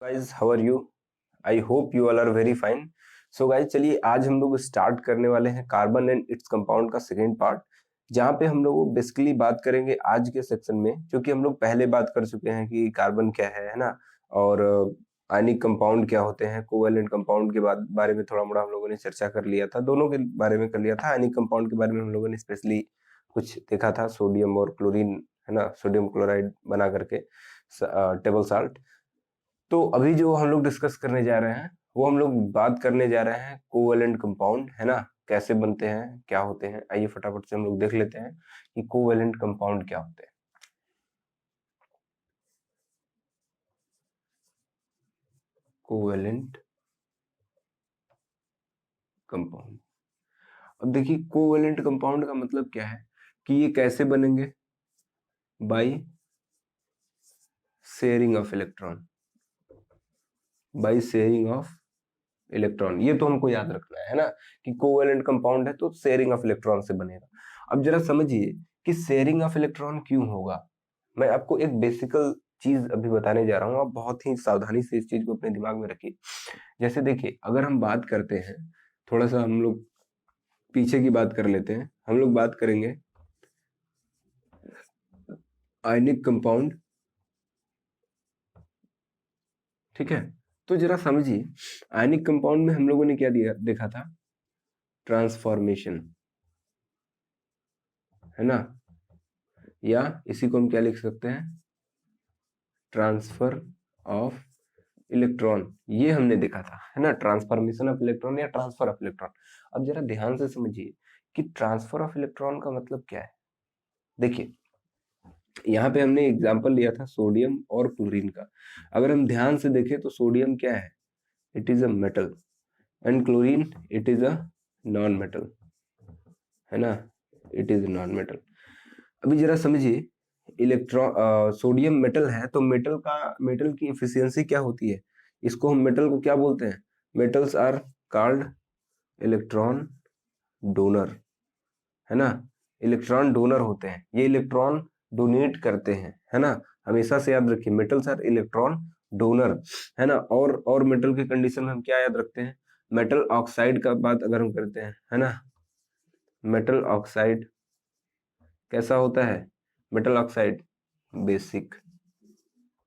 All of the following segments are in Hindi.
Guys how are you. I hope you all are very fine. So guys चलिए आज हम लोग स्टार्ट करने वाले हैं कार्बन एंड इट्स कंपाउंड का सेकेंड पार्ट, जहाँ पे हम लोग बेसिकली बात करेंगे आज के सेक्शन में, क्योंकि हम लोग पहले बात कर चुके हैं कि कार्बन क्या है ना, और आयनिक कंपाउंड क्या होते हैं, कोवेलेंट कंपाउंड के बारे में थोड़ा मोड़ा हम लोगों ने चर्चा कर लिया था, दोनों के बारे में कर लिया था। आयनिक कंपाउंड के बारे में हम लोगों ने स्पेशली कुछ देखा था, सोडियम और क्लोरीन है ना, सोडियम क्लोराइड बना करके टेबल साल्ट। तो अभी जो हम लोग डिस्कस करने जा रहे हैं वो हम लोग बात करने जा रहे हैं कोवेलेंट कंपाउंड है ना, कैसे बनते हैं, क्या होते हैं। आइए फटाफट से हम लोग देख लेते हैं कि कोवेलेंट कंपाउंड क्या होते हैं। कोवेलेंट कंपाउंड, अब देखिए कोवेलेंट कंपाउंड का मतलब क्या है कि ये कैसे बनेंगे, by sharing of electron, by sharing of electron. ये तो हमको याद रखना है ना कि कोवेलेंट कंपाउंड है तो शेयरिंग ऑफ इलेक्ट्रॉन से बनेगा। अब जरा समझिए कि शेयरिंग ऑफ इलेक्ट्रॉन क्यों होगा। मैं आपको एक बेसिकल चीज अभी बताने जा रहा हूँ, आप बहुत ही सावधानी से इस चीज को अपने दिमाग में रखिए। जैसे देखिए, अगर हम बात करते हैं, थोड़ा सा हम लोग पीछे की बात कर लेते हैं, हम लोग बात करेंगे आयनिक कंपाउंड, ठीक है। तो जरा समझिए, आयनिक कंपाउंड में हम लोगों ने क्या देखा था, ट्रांसफॉर्मेशन है ना, या इसी को हम क्या लिख सकते हैं, ट्रांसफर ऑफ इलेक्ट्रॉन। ये हमने देखा था है ना, ट्रांसफॉर्मेशन ऑफ इलेक्ट्रॉन या ट्रांसफर ऑफ इलेक्ट्रॉन। अब जरा ध्यान से समझिए कि ट्रांसफर ऑफ इलेक्ट्रॉन का मतलब क्या है। देखिए यहाँ पे हमने एग्जांपल लिया था सोडियम और क्लोरीन का। अगर हम ध्यान से देखें तो सोडियम क्या है, it is a metal, and chlorine it is a non metal, है ना, इट इज नॉन मेटल। अभी जरा समझिए, इलेक्ट्रॉन सोडियम मेटल है तो मेटल की एफिशिएंसी क्या होती है, इसको हम मेटल को क्या बोलते हैं, metals are called electron donor, है ना, इलेक्ट्रॉन डोनर होते हैं, ये इलेक्ट्रॉन डोनेट करते हैं, है ना। हमेशा से याद रखिए मेटल्स आर इलेक्ट्रॉन डोनर, है ना। और मेटल की कंडीशन में हम क्या याद रखते हैं, मेटल ऑक्साइड का बात अगर हम करते हैं, है ना, मेटल ऑक्साइड कैसा होता है, मेटल ऑक्साइड बेसिक,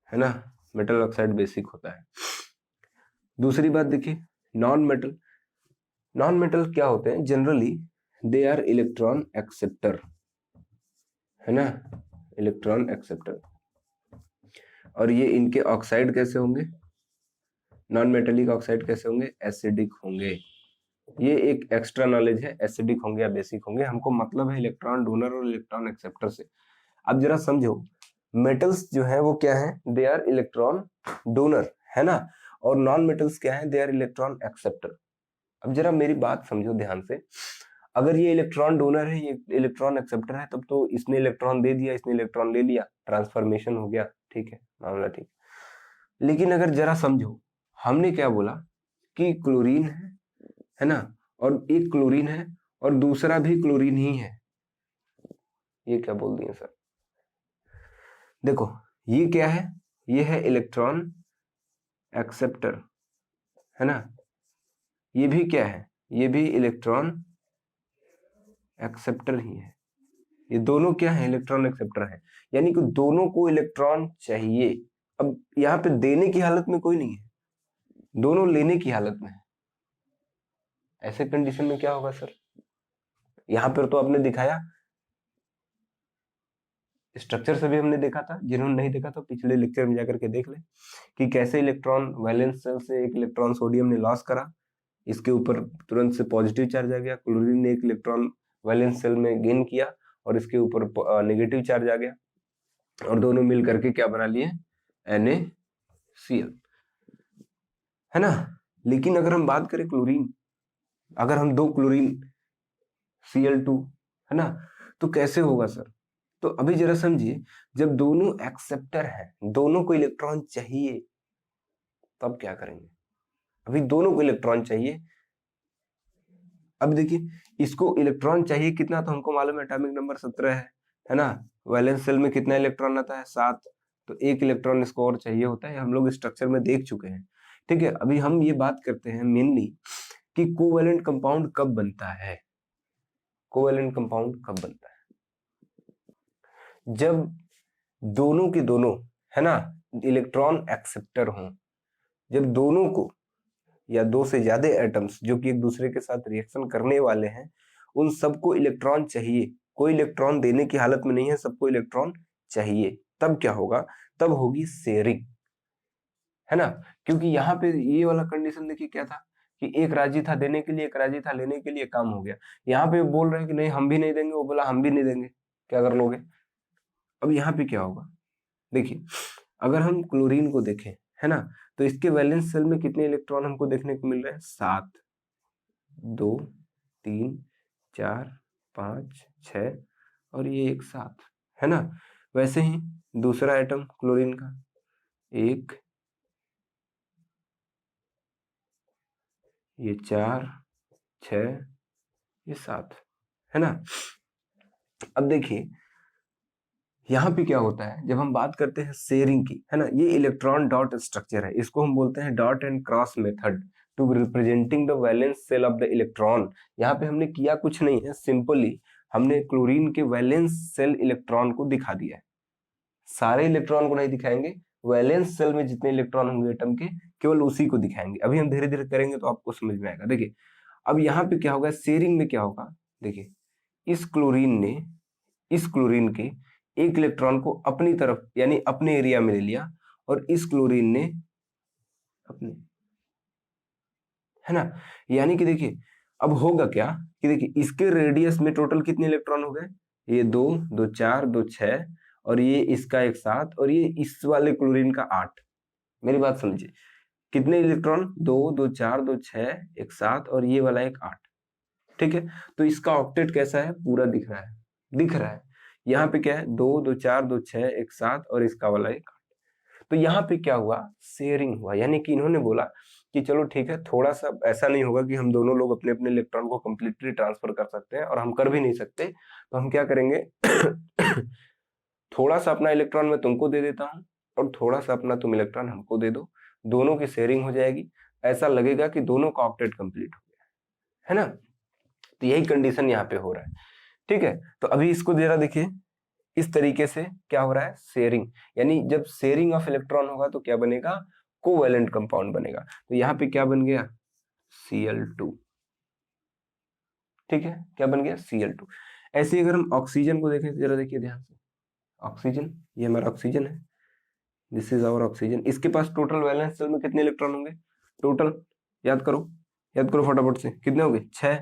है ना, मेटल ऑक्साइड बेसिक होता है। दूसरी बात देखिए, नॉन मेटल, नॉन मेटल क्या होते हैं, generally they are electron acceptor, है ना, इलेक्ट्रॉन एक्सेप्टर। और ये इनके ऑक्साइड कैसे होंगे, नॉन मेटेलिक ऑक्साइड कैसे होंगे, एसिडिक होंगे। ये एक एक्स्ट्रा नॉलेज है, एसिडिक होंगे या बेसिक होंगे, हमको मतलब है इलेक्ट्रॉन डोनर और इलेक्ट्रॉन एक्सेप्टर से। अब जरा समझो, मेटल्स जो है वो क्या है, दे आर इलेक्ट्रॉन डोनर, है ना, और नॉन मेटल्स क्या है, दे आर इलेक्ट्रॉन एक्सेप्टर। अब जरा मेरी बात समझो ध्यान से, अगर ये इलेक्ट्रॉन डोनर है, ये इलेक्ट्रॉन एक्सेप्टर है, तब तो इसने इलेक्ट्रॉन दे दिया, इसने इलेक्ट्रॉन ले लिया, ट्रांसफॉर्मेशन हो गया, ठीक है, मामला ठीक। लेकिन अगर जरा समझो, हमने क्या बोला कि क्लोरीन है ना, और एक क्लोरीन है और दूसरा भी क्लोरीन ही है, ये क्या बोल दिए सर। देखो ये क्या है, ये है इलेक्ट्रॉन एक्सेप्टर, है ना, ये भी क्या है, ये भी इलेक्ट्रॉन एक्सेप्टर ही है। ये दोनों क्या है, इलेक्ट्रॉन एक्सेप्टर है, यानी कि दोनों को इलेक्ट्रॉन चाहिए। अब यहाँ पे देने की हालत में कोई नहीं है, दोनों लेने की हालत में है। ऐसे कंडीशन में क्या होगा सर, यहाँ पर तो आपने दिखाया, स्ट्रक्चर से भी हमने देखा था, जिन्होंने नहीं देखा तो पिछले लेक्चर में जाकर के देख ले कि कैसे इलेक्ट्रॉन वैलेंस सेल से एक इलेक्ट्रॉन सोडियम ने लॉस करा, इसके ऊपर तुरंत से पॉजिटिव चार्ज आ गया, क्लोरीन ने एक इलेक्ट्रॉन वैलेंस सेल में गेन किया और इसके ऊपर नेगेटिव चार्ज आ गया, और दोनों मिल करके क्या बना लिए, NaCl, है ना। लेकिन अगर हम बात करें क्लोरीन, अगर हम दो क्लोरीन Cl2, है ना, तो कैसे होगा सर। तो अभी जरा समझिए, जब दोनों एक्सेप्टर हैं, दोनों को इलेक्ट्रॉन चाहिए, तब क्या करेंगे, अभी दोनों को इलेक्ट्रॉन चाहिए। अब देखिए, इसको इलेक्ट्रॉन चाहिए कितना, तो हमको मालूम है एटॉमिक नंबर 17 है ना, वैलेंस सेल में कितना इलेक्ट्रॉन आता है, 7, तो एक इलेक्ट्रॉन इसको और चाहिए होता है, हम लोग स्ट्रक्चर में देख चुके हैं। ठीक है, अभी हम ये बात करते हैं मेनली कि कोवैलेंट कंपाउंड कब बनता है। कोवैलेंट कंपाउंड कब बनता है? जब दोनों के दोनों, है ना, इलेक्ट्रॉन एक्सेप्टर हों। जब दोनों को या दो से ज्यादा एटम्स जो कि एक दूसरे के साथ रिएक्शन करने वाले हैं, उन सबको इलेक्ट्रॉन चाहिए, कोई इलेक्ट्रॉन देने की हालत में नहीं है, सबको इलेक्ट्रॉन चाहिए, तब क्या होगा? तब होगी शेयरिंग, है ना। क्योंकि यहाँ पे ये वाला कंडीशन देखिए क्या था कि एक राजी था देने के लिए, एक राजी था लेने के लिए, काम हो गया। यहाँ पे बोल रहे हैं कि नहीं हम भी नहीं देंगे, वो बोला हम भी नहीं देंगे, क्या कर लोगे? अब यहाँ पे क्या होगा? देखिए, अगर हम क्लोरीन को देखें, है ना, तो इसके वैलेंस शेल में कितने इलेक्ट्रॉन हमको देखने को मिल रहे हैं? 7, 2, 3, 4, 5, 6 और ये एक 7, है ना। वैसे ही दूसरा एटम क्लोरीन का 1, ये 4, 6, ये 7, है ना। अब देखिए यहाँ पे क्या होता है, जब हम बात करते हैं शेयरिंग की, है ना, ये इलेक्ट्रॉन डॉट स्ट्रक्चर है, इसको हम बोलते हैं dot and cross method to representing the valence shell of the electron. यहाँ पे हमने किया कुछ नहीं है, सिंपली हमने क्लोरीन के वैलेंस शेल इलेक्ट्रॉन को दिखा दिया है। सारे इलेक्ट्रॉन को नहीं दिखाएंगे, वैलेंस शेल में जितने इलेक्ट्रॉन होंगे एटम के, केवल उसी को दिखाएंगे। अभी हम धीरे धीरे करेंगे तो आपको समझ में आएगा। देखिए अब यहाँ पे क्या होगा, शेयरिंग में क्या होगा, देखिए इस क्लोरीन के एक इलेक्ट्रॉन को अपनी तरफ यानी अपने एरिया में ले लिया, और इस क्लोरीन ने अपने, है ना। यानी कि देखिए अब होगा क्या कि देखिए इसके रेडियस में टोटल कितने इलेक्ट्रॉन हो गए? ये 2, 2 4, 2 6 और ये इसका एक 7 और ये इस वाले क्लोरीन का 8। मेरी बात समझिए, कितने इलेक्ट्रॉन? 2, 2 4, 2 6, एक 7 और ये वाला एक 8। ठीक है, तो इसका ऑक्टेट कैसा है? पूरा दिख रहा है, दिख रहा है। यहाँ पे क्या है? 2, 2 4, 2 6, एक 7 और इसका वाला एक 8। तो यहाँ पे क्या हुआ? शेयरिंग हुआ, यानी कि इन्होंने बोला कि चलो ठीक है, थोड़ा सा ऐसा नहीं होगा कि हम दोनों लोग अपने अपने इलेक्ट्रॉन को कंप्लीटली ट्रांसफर कर सकते हैं, और हम कर भी नहीं सकते, तो हम क्या करेंगे थोड़ा सा अपना इलेक्ट्रॉन मैं तुमको दे देता हूँ और थोड़ा सा अपना तुम इलेक्ट्रॉन हमको दे दो, दोनों की शेयरिंग हो जाएगी, ऐसा लगेगा कि दोनों का ऑक्टेट कंप्लीट हो गया, है ना। तो यही कंडीशन यहाँ पे हो रहा है। ठीक है, तो अभी इसको जरा देखिए, इस तरीके से क्या हो रहा है? शेयरिंग, यानी जब शेयरिंग ऑफ इलेक्ट्रॉन होगा तो क्या बनेगा? कोवैलेंट कंपाउंड बनेगा। तो यहाँ पे क्या बन गया? Cl2। ठीक है, क्या बन गया? Cl2। ऐसे अगर हम ऑक्सीजन को देखें, जरा देखिए ध्यान से, ऑक्सीजन, ये हमारा ऑक्सीजन है, दिस इज आवर ऑक्सीजन। इसके पास टोटल वैलेंस शेल में कितने इलेक्ट्रॉन होंगे? टोटल याद करो, याद करो फटाफट से, कितने होंगे? 6,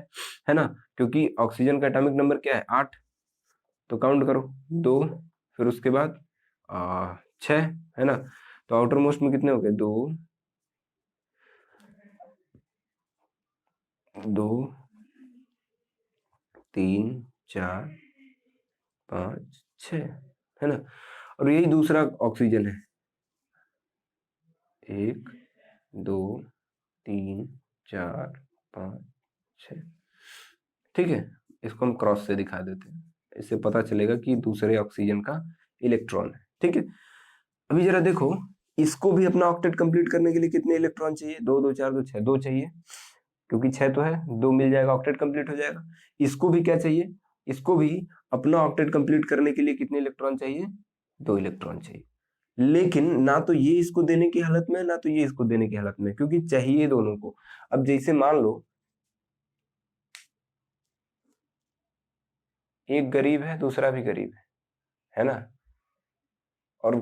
है ना, क्योंकि ऑक्सीजन का एटॉमिक नंबर क्या है? 8। तो काउंट करो, 2, फिर उसके बाद 6, है ना। तो आउटर मोस्ट में कितने हो गए? 2, 2, 3, 4, 5, 6, है ना। और यही दूसरा ऑक्सीजन है, 1, 2, 3, 4, 5, 6। ठीक है, इसको हम क्रॉस से दिखा देते हैं, इससे पता चलेगा कि दूसरे ऑक्सीजन का इलेक्ट्रॉन है। ठीक है, अभी जरा देखो, इसको भी अपना ऑक्टेट कंप्लीट करने के लिए कितने इलेक्ट्रॉन चाहिए? 2, 2 4, 2 6, 2 चाहिए, क्योंकि 6 तो है, 2 मिल जाएगा, ऑक्टेट कंप्लीट हो जाएगा। इसको भी क्या चाहिए? इसको भी अपना ऑक्टेट कंप्लीट करने के लिए कितने इलेक्ट्रॉन चाहिए? 2 इलेक्ट्रॉन चाहिए। लेकिन ना तो ये इसको देने की हालत में, ना तो ये इसको देने की हालत में, क्योंकि चाहिए दोनों को। अब जैसे मान लो एक गरीब है, दूसरा भी गरीब है ना, और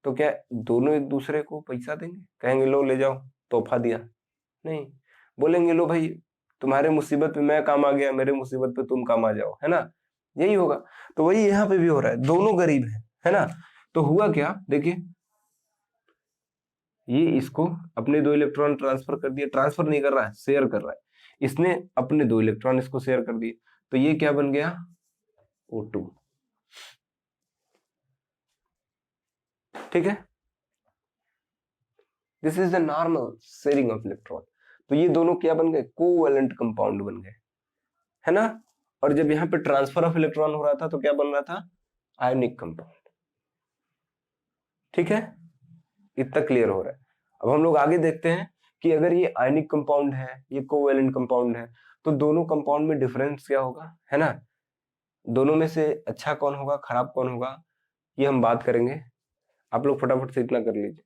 तो क्या दोनों एक दूसरे को पैसा देंगे? कहेंगे लो ले जाओ, तोहफा दिया? नहीं, बोलेंगे लो भाई, तुम्हारे मुसीबत पे मैं काम आ गया, मेरे मुसीबत पे तुम काम आ जाओ, है ना। यही होगा। तो वही यहाँ पे भी हो रहा है, दोनों गरीब है ना। तो हुआ क्या, देखिए ये इसको अपने 2 इलेक्ट्रॉन ट्रांसफर कर दिए, ट्रांसफर नहीं कर रहा है, शेयर कर रहा है, इसने अपने 2 इलेक्ट्रॉन इसको शेयर कर दिए, तो ये क्या बन गया? O2। ठीक है, this is the normal sharing of electron. तो ये दोनों क्या बन गए? कोवैलेंट कंपाउंड बन गए, है ना। और जब यहाँ पे ट्रांसफर ऑफ इलेक्ट्रॉन हो रहा था तो क्या बन रहा था? Ionic compound. ठीक है, इतना क्लियर हो रहा है। अब हम लोग आगे देखते हैं कि अगर ये आयनिक कंपाउंड है, ये कोवैलेंट कंपाउंड है, तो दोनों कंपाउंड में डिफरेंस क्या होगा, है ना, दोनों में से अच्छा कौन होगा, खराब कौन होगा, ये हम बात करेंगे। आप लोग फटाफट से इतना कर लीजिए।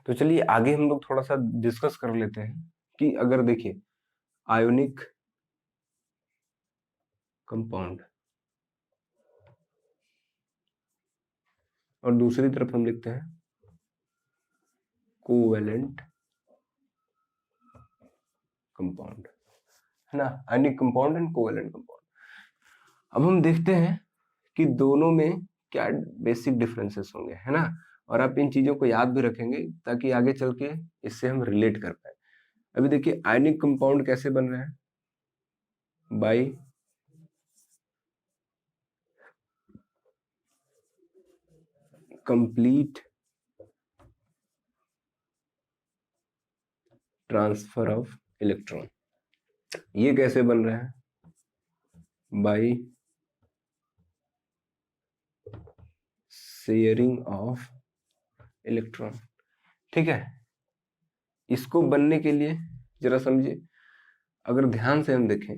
तो चलिए आगे हम लोग थोड़ा सा डिस्कस कर लेते हैं कि अगर देखिए आयोनिक कंपाउंड और दूसरी तरफ हम लिखते हैं कोवैलेंट कंपाउंड, है ना, ionic compound and covalent compound. अब हम देखते हैं कि दोनों में क्या बेसिक डिफरेंसेस होंगे, है ना, और आप इन चीजों को याद भी रखेंगे ताकि आगे चल के इससे हम रिलेट कर पाए। अभी देखिए आयनिक कंपाउंड कैसे बन रहे हैं, by complete transfer of electron. ये कैसे बन रहे हैं, बाय शेयरिंग ऑफ इलेक्ट्रॉन। ठीक है, इसको बनने के लिए जरा समझिए, अगर ध्यान से हम देखें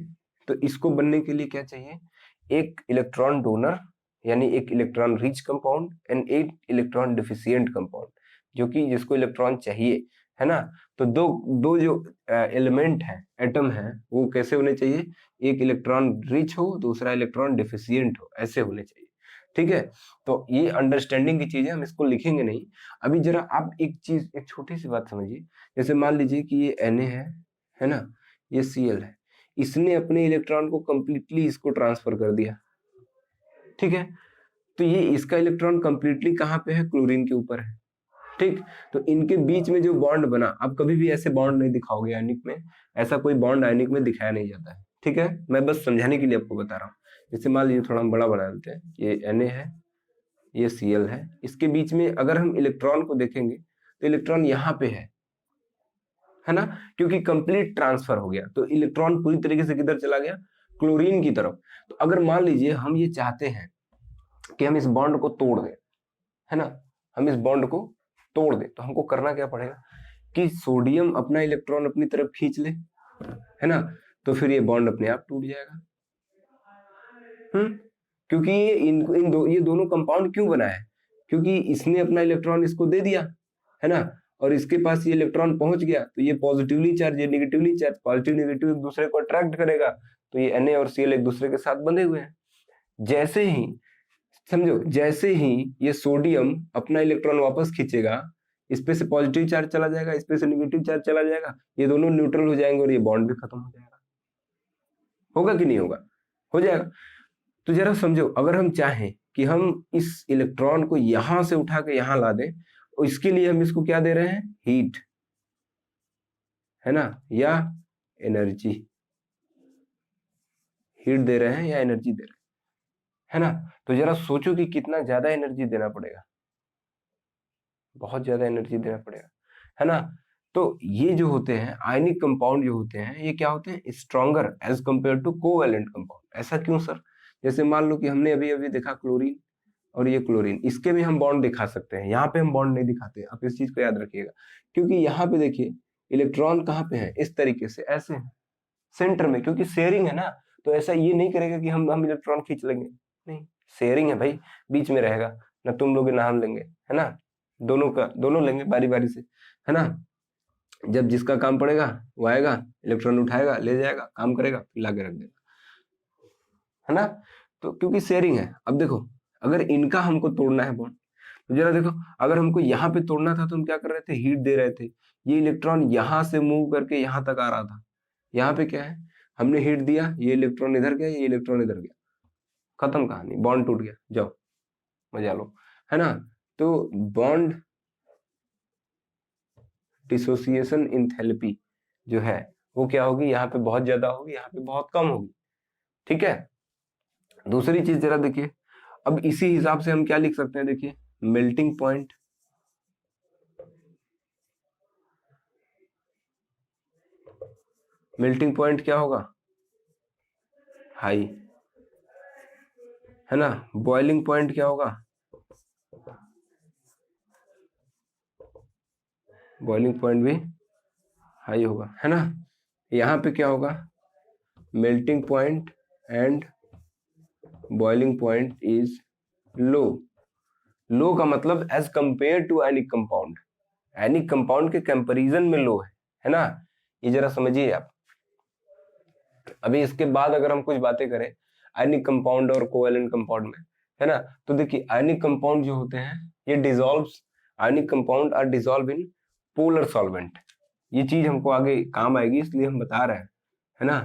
तो इसको बनने के लिए क्या चाहिए, एक इलेक्ट्रॉन डोनर यानी एक इलेक्ट्रॉन रिच कंपाउंड एंड एक इलेक्ट्रॉन डिफिशिएंट कंपाउंड, जो कि जिसको इलेक्ट्रॉन चाहिए, है ना। तो दो दो जो एलिमेंट है, एटम है, वो कैसे होने चाहिए, एक इलेक्ट्रॉन रिच हो, दूसरा इलेक्ट्रॉन डिफिशिएंट हो, ऐसे होने चाहिए। ठीक है, तो ये अंडरस्टैंडिंग की चीज है, हम इसको लिखेंगे नहीं। अभी जरा आप एक चीज, एक छोटी सी बात समझिए, जैसे मान लीजिए कि ये Na है ना, ये Cl है, इसने अपने इलेक्ट्रॉन को कंप्लीटली इसको ट्रांसफर कर दिया। ठीक है, तो ये इसका इलेक्ट्रॉन कंप्लीटली कहाँ पे है, क्लोरीन के ऊपर है। ठीक, तो इनके बीच में जो बॉन्ड बना, आप कभी भी ऐसे बॉन्ड नहीं दिखाओगे आयनिक में, ऐसा कोई बॉन्ड आयनिक में दिखाया नहीं जाता है। ठीक है, मैं बस समझाने के लिए आपको बता रहा हूँ। जैसे मान लीजिए थोड़ा हम बड़ा बना लेते हैं, ये Na है, ये Cl है, इसके बीच में अगर हम इलेक्ट्रॉन को देखेंगे तो इलेक्ट्रॉन यहाँ पे है ना, क्योंकि कंप्लीट ट्रांसफर हो गया, तो इलेक्ट्रॉन पूरी तरीके से किधर चला गया, क्लोरीन की तरफ। तो अगर मान लीजिए हम ये चाहते हैं कि हम इस बॉन्ड को तोड़ दें, है ना, हम इस बॉन्ड को तोड़ दें, तो हमको करना क्या पड़ेगा कि सोडियम अपना इलेक्ट्रॉन अपनी तरफ खींच ले, है ना, तो फिर ये बॉन्ड अपने आप टूट जाएगा। क्योंकि ये ये दोनों कंपाउंड क्यों बना है, क्योंकि इसने अपना इलेक्ट्रॉन इसको दे दिया, है ना, और इसके पास ये इलेक्ट्रॉन पहुंच गया, तो ये पॉजिटिवली चार्ज, ये नेगेटिवली चार्ज, पॉजिटिव नेगेटिव एक दूसरे को अट्रैक्ट करेगा, तो ये Na और Cl एक दूसरे के साथ बंधे हुए हैं। जैसे ही, समझो, जैसे ही ये सोडियम अपना इलेक्ट्रॉन वापस खींचेगा, इस पे से पॉजिटिव चार्ज चला जाएगा, इस पे से नेगेटिव चार्ज चला जाएगा, ये दोनों न्यूट्रल हो जाएंगे और ये बॉन्ड भी खत्म हो जाएगा। होगा कि नहीं होगा, हो जाएगा। तो जरा समझो, अगर हम चाहें कि हम इस इलेक्ट्रॉन को यहां से उठा के यहां ला दें, और इसके लिए हम इसको क्या दे रहे हैं, हीट, है ना, या एनर्जी, हीट दे रहे हैं या एनर्जी दे रहे हैं, है ना। तो जरा सोचो कि कितना ज्यादा एनर्जी देना पड़ेगा, बहुत ज्यादा एनर्जी देना पड़ेगा, है ना। तो ये जो होते हैं आयनिक कंपाउंड जो होते हैं, ये क्या होते हैं, stronger as compare to covalent compound. ऐसा क्यों सर, जैसे मान लो कि हमने अभी अभी देखा क्लोरीन और ये क्लोरीन, इसके भी हम बॉन्ड दिखा सकते हैं, यहाँ पे हम बॉन्ड नहीं दिखाते, आप इस चीज को याद रखिएगा। क्योंकि यहाँ पे देखिए इलेक्ट्रॉन कहाँ पे है, इस तरीके से, ऐसे है सेंटर में, क्योंकि शेयरिंग है ना, तो ऐसा ये नहीं करेगा कि हम इलेक्ट्रॉन खींच लेंगे, नहीं, शेयरिंग है भाई, बीच में रहेगा, ना तुम लोगे ना हम लेंगे, है ना, दोनों का दोनों लेंगे बारी बारी से, है ना। जब जिसका काम पड़ेगा वो आएगा, इलेक्ट्रॉन उठाएगा, ले जाएगा, काम करेगा, फिर ला के रख देगा, है ना। तो क्योंकि शेयरिंग है। अब देखो, अगर इनका हमको तोड़ना है बॉन्ड, तो जरा देखो, अगर हमको यहाँ पे तोड़ना था तो हम क्या कर रहे थे, हीट दे रहे थे, ये इलेक्ट्रॉन यहाँ से मूव करके यहाँ तक आ रहा था, यहाँ पे क्या है, हमने हीट दिया, ये इलेक्ट्रॉन इधर गया, ये इलेक्ट्रॉन इधर गया, खत्म कहानी, बॉन्ड टूट गया, जाओ मजा लो, है ना। तो बॉन्ड डिसोसिएशन इंथैल्पी जो है वो क्या होगी, यहाँ पे बहुत ज्यादा होगी, यहाँ पे बहुत कम होगी। ठीक है, दूसरी चीज जरा देखिए, अब इसी हिसाब से हम क्या लिख सकते हैं, देखिए मेल्टिंग पॉइंट, मेल्टिंग पॉइंट क्या होगा, हाई, है ना। बॉइलिंग पॉइंट क्या होगा, बॉइलिंग पॉइंट भी हाई होगा, है ना। यहाँ पे क्या होगा, melting point and boiling point is low. Low का मतलब as compare to ionic compound, ionic compound के कंपैरिजन में लो है ना। ये जरा समझिए आप। अभी इसके बाद अगर हम कुछ बातें करें आयनिक कंपाउंड और कोवैलेंट कंपाउंड में, है ना, तो देखिए आयनिक कंपाउंड जो होते हैं ये dissolves, ionic compound are dissolve in polar solvent. ये चीज हमको आगे काम आएगी इसलिए हम बता रहे हैं, है ना।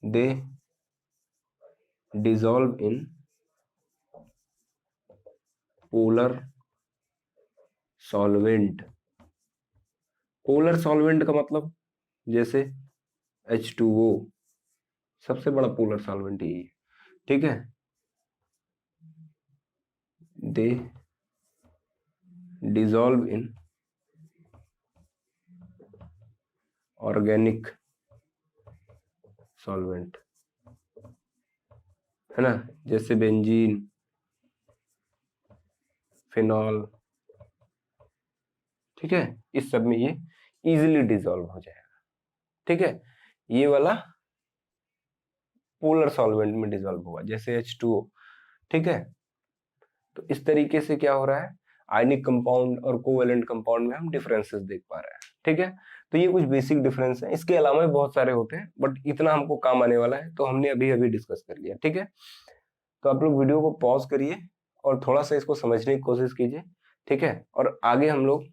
They dissolve in polar solvent. Polar solvent का मतलब जैसे H2O सबसे बड़ा पोलर सॉल्वेंट यही है, ठीक है। दे डिसॉल्व इन ऑर्गेनिक सॉल्वेंट, है ना, जैसे बेंजीन, फिनॉल, ठीक है। इस सब में ये इजीली डिसॉल्व हो जाएगा, ठीक है। ये वाला पोलर सॉल्वेंट में डिसॉल्व होगा जैसे H2O, ठीक है। तो इस तरीके से क्या हो रहा है, आयनिक कंपाउंड और कोवैलेंट कंपाउंड में हम डिफरेंसेस देख पा रहे हैं, ठीक है। तो ये कुछ बेसिक डिफरेंस है, इसके अलावा भी बहुत सारे होते हैं बट इतना हमको काम आने वाला है तो हमने अभी अभी डिस्कस कर लिया, ठीक है। तो आप लोग वीडियो को पॉज करिए और थोड़ा सा इसको समझने की कोशिश कीजिए, ठीक है। और आगे हम लोग